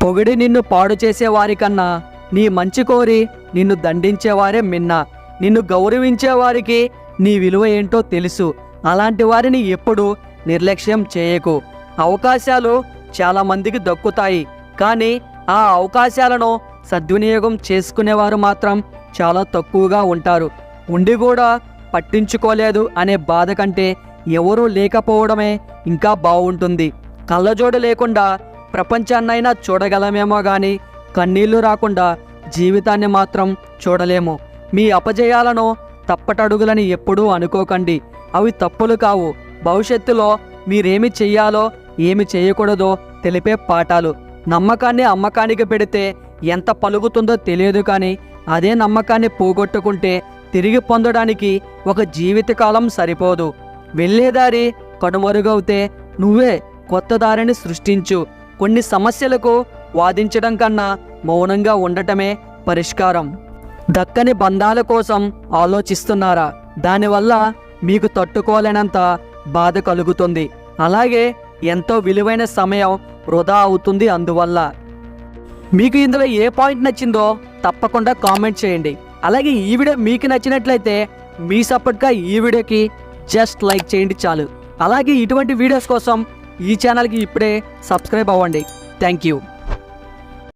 పొగిడి నిన్ను పాడు చేసేవారికన్నా నీ మంచి కోరి నిన్ను దండించేవారే మిన్న. నిన్ను గౌరవించేవారికి నీ విలువ ఏంటో తెలుసు. అలాంటి వారిని ఎప్పుడూ నిర్లక్ష్యం చేయకు. అవకాశాలు చాలామందికి దక్కుతాయి, కానీ ఆ అవకాశాలను సద్వినియోగం చేసుకునేవారు మాత్రం చాలా తక్కువగా ఉంటారు. ఉండి కూడా పట్టించుకోలేదు అనే బాధ కంటే ఎవరూ లేకపోవడమే ఇంకా బాగుంటుంది. కళ్ళజోడు లేకుండా ప్రపంచాన్నైనా చూడగలమేమో కానీ కన్నీళ్లు రాకుండా జీవితాన్ని మాత్రం చూడలేము. మీ అపజయాలను తప్పటడుగులని ఎప్పుడూ అనుకోకండి. అవి తప్పులు కావు. భవిష్యత్తులో మీరేమి చెయ్యాలో ఏమి చేయకూడదో తెలిపే పాఠాలు. నమ్మకాన్ని అమ్మకానికి పెడితే ఎంత పలుకుతుందో తెలియదు, కానీ అదే నమ్మకాన్ని పోగొట్టుకుంటే తిరిగి పొందడానికి ఒక జీవితకాలం సరిపోదు. వెళ్ళేదారి కనుమరుగవుతే నువ్వే కొత్త దారిని సృష్టించు. కొన్ని సమస్యలకు వాదించడం కన్నా మౌనంగా ఉండటమే పరిష్కారం. దక్కని బంధాల కోసం ఆలోచిస్తున్నారా? దానివల్ల మీకు తట్టుకోలేనంత బాధ కలుగుతుంది. అలాగే ఎంతో విలువైన సమయం వృధా అవుతుంది. అందువల్ల మీకు ఇందులో ఏ పాయింట్ నచ్చిందో తప్పకుండా కామెంట్ చేయండి. అలాగే ఈ వీడియో మీకు నచ్చినట్లయితే మీ సపోర్ట్గా ఈ వీడియోకి జస్ట్ లైక్ చేయండి చాలు. అలాగే ఇటువంటి వీడియోస్ కోసం ఈ ఛానల్కి ఇప్పుడే సబ్స్క్రైబ్ అవ్వండి. Thank you.